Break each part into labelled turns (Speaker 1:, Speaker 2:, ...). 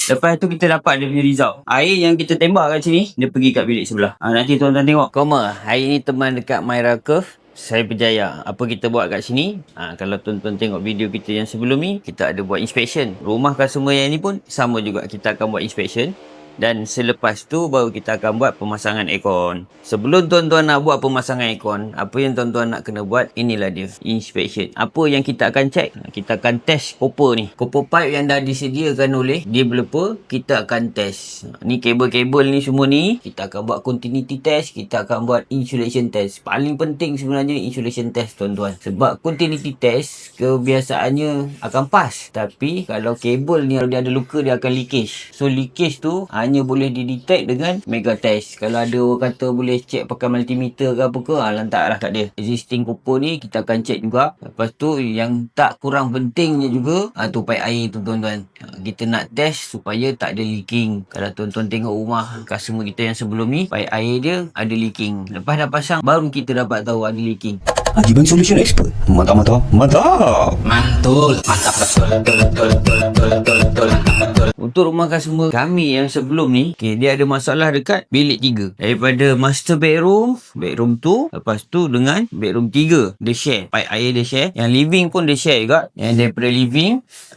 Speaker 1: Lepas tu kita dapat dia punya result. Air yang kita tembak kat sini, dia pergi kat bilik sebelah. Nanti tuan-tuan tengok. Koma, hari ni teman dekat Myra Curve. Saya berjaya. Apa kita buat kat sini? Kalau tuan-tuan tengok video kita yang sebelum ni, kita ada buat inspection. Rumah customer yang ni pun sama juga. Kita akan buat inspection. Dan selepas tu baru kita akan buat pemasangan aircon. Sebelum tuan-tuan nak buat pemasangan aircon, apa yang tuan-tuan nak kena buat, inilah dia, inspection. Apa yang kita akan check? Kita akan test copper ni. Copper pipe yang dah disediakan oleh developer, kita akan test. Ni kabel-kabel ni semua ni, kita akan buat continuity test, kita akan buat insulation test. Paling penting sebenarnya insulation test tuan-tuan. Sebab continuity test, kebiasaannya akan pas. Tapi kalau kabel ni, kalau dia ada luka, dia akan leakage. So leakage tu hanya boleh didetect dengan mega test. Kalau ada orang kata boleh check pakai multimeter ke apa ke, lantaklah kat dia. Existing copper ni kita akan check juga. Lepas tu yang tak kurang pentingnya juga, tu pipe air tu tuan-tuan. Kita nak test supaya tak ada leaking. Kalau tuan-tuan tengok rumah customer kita yang sebelum ni, pipe air dia ada leaking. Lepas dah pasang, baru kita dapat tahu ada leaking.
Speaker 2: Haji Bank Solution Expert. Mantap, mantap, mantap.
Speaker 3: Mantul, mantap betul, betul, betul, betul, betul, betul, betul, betul.
Speaker 1: Untuk rumah customer kami yang sebelum ni, dia ada masalah dekat bilik 3. Daripada master bedroom, bedroom tu, lepas tu dengan bedroom 3. Dia share. Pipe air dia share. Yang living pun dia share juga. Yang daripada living,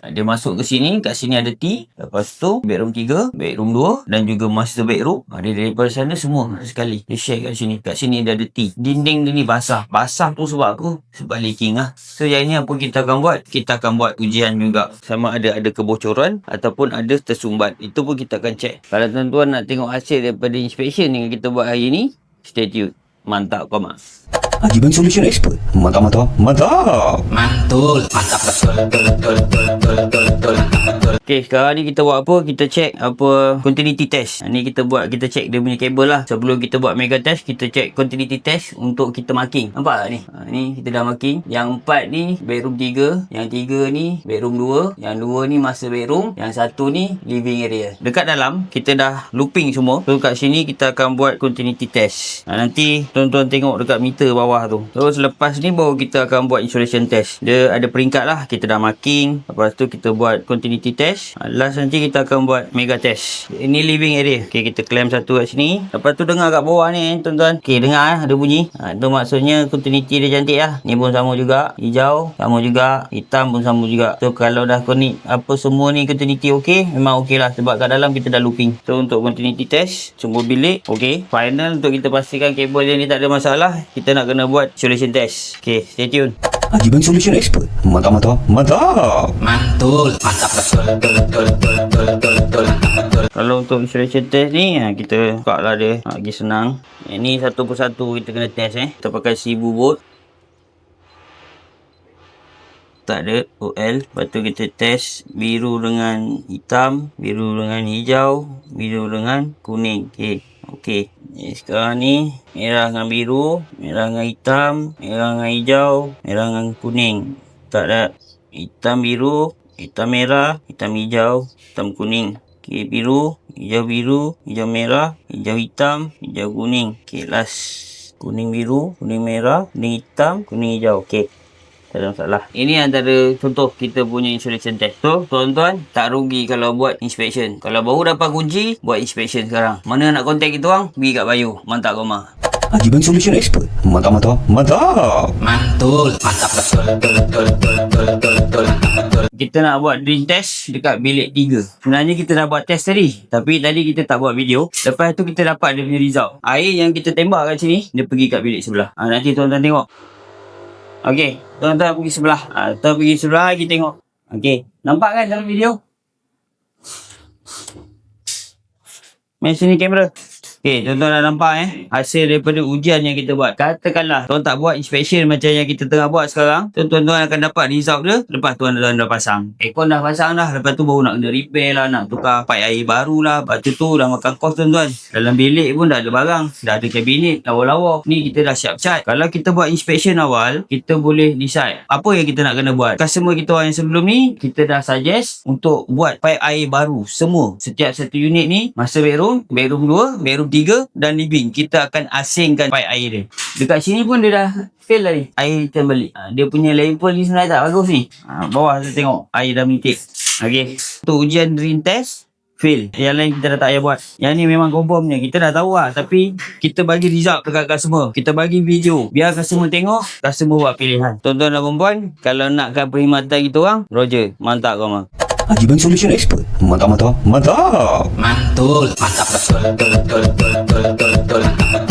Speaker 1: dia masuk ke sini. Kat sini ada T. Lepas tu, bedroom 3, bedroom 2 dan juga master bedroom. Dia daripada sana semua sekali. Dia share kat sini. Kat sini dia ada T. Dinding dia ni basah. Basah tu sebab aku? Sebab leaking lah. So yang ni apa kita akan buat? Kita akan buat ujian juga. Sama ada kebocoran ataupun ada tersumbat. Itu pun kita akan check. Kalau tuan-tuan nak tengok hasil daripada inspection yang kita buat hari ni, stay tune. Mantap koma.
Speaker 2: Haji Bank Solution Expert. Mantap, mantap, mantap.
Speaker 3: Mantul, mantap betul, betul, betul, betul, betul, betul, betul, betul.
Speaker 1: Okay, sekarang ni kita buat apa? Kita check apa continuity test. Ni kita check dia punya kabel lah. Sebelum kita buat mega test, kita check continuity test untuk kita marking. Nampak tak ni? Ni kita dah marking. Yang 4 ni bedroom 3, yang 3 ni bedroom 2, yang 2 ni master bedroom, yang 1 ni living area. Dekat dalam kita dah looping semua. So kat sini kita akan buat continuity test. Nanti tuan-tuan tengok dekat meter bawah tu. So selepas ni baru kita akan buat insulation test. Dia ada peringkat lah. Kita dah marking. Lepas tu kita buat continuity test. Last nanti kita akan buat mega test. Ini living area. Okay, kita clamp satu kat sini. Lepas tu dengar kat bawah ni tuan-tuan. Okay, dengar ada bunyi. Itu maksudnya continuity dia cantik lah. Ni pun sama juga. Hijau sama juga. Hitam pun sama juga. So kalau dah connect apa semua ni continuity okay, memang okay lah. Sebab kat dalam kita dah looping. So untuk continuity test semua bilik okay. Final untuk kita pastikan kabel dia ni tak ada masalah, kita nak kena buat insulation test. Okay, stay tune.
Speaker 2: Haji Bank Solution Expert. Mantap, mantap, mantap.
Speaker 3: Mantul, mantap betul, betul, betul, betul, betul, betul, betul, betul.
Speaker 1: Kalau untuk insulation test ni, kita buka lah dia. Lagi senang. Ini satu persatu kita kena test Kita pakai sibu board. Tak ada OL. Lepas tu kita test biru dengan hitam, biru dengan hijau, biru dengan kuning. Okay. Sekarang ni merah dengan biru, merah dengan hitam, merah dengan hijau, merah dengan kuning. Tak ada hitam biru, hitam merah, hitam hijau, hitam kuning. Okay, biru, hijau merah, hijau hitam, hijau kuning. Okay, last. Kuning biru, kuning merah, kuning hitam, kuning hijau. Okay. Tak ada masalah. Ini antara contoh kita punya insulation test. So, tuan-tuan tak rugi kalau buat inspection. Kalau baru dapat kunci, buat inspection sekarang. Mana nak contact kita orang? Pergi kat Bayu. Mantap koma.
Speaker 2: Haji Bank Solution Expert. Mantap, mantap, mantap.
Speaker 3: Mantul, mantap betul, betul, betul, betul, betul, betul, betul, betul.
Speaker 1: Kita nak buat drain test dekat bilik 3. Sebenarnya kita dah buat test tadi. Tapi tadi kita tak buat video. Lepas tu kita dapat dia punya result. Air yang kita tembak kat sini, dia pergi kat bilik sebelah. Nanti tuan-tuan tengok. Okey, tuan-tuan pergi sebelah. Tuan pergi sebelah lagi tengok. Okey, nampak kan dalam video? Main sini kamera. Okey, tuan-tuan dah nampak hasil daripada ujian yang kita buat. Katakanlah tuan tak buat inspection macam yang kita tengah buat sekarang, tuan-tuan akan dapat result dia lepas tuan-tuan dah pasang. Aircon dah pasang dah, lepas tu baru nak kena repair lah, nak tukar pipe air baru lah. Lepas tu dah makan kos tuan-tuan. Dalam bilik pun dah ada barang, dah ada kabinet, lawa-lawa. Ni kita dah siap cat. Kalau kita buat inspection awal, kita boleh decide apa yang kita nak kena buat. Customer kita yang sebelum ni, kita dah suggest untuk buat pipe air baru semua. Setiap satu unit ni, master bedroom, bedroom 2, bedroom 3 dan living, kita akan asingkan pipe air dia. Dekat sini pun dia dah fail tadi. Air return balik. Dia punya level ni sebenarnya tak bagus ni. Bawah saya tengok air dah menitik. Okey. Untuk ujian drain test, fail. Yang lain kita dah tak payah buat. Yang ni memang confirmnya kita dah tahu lah. Tapi kita bagi result dekat customer. Kita bagi video. Biar customer tengok, customer buat pilihan. Tuan-tuan dan perempuan, kalau nakkan perkhidmatan kita orang, Roger, mantap kau mah.
Speaker 2: Haji Bank Solution Expert. Mantap, mantap, mantap.
Speaker 3: Mantul, mantap betul, betul, betul, betul, betul, betul.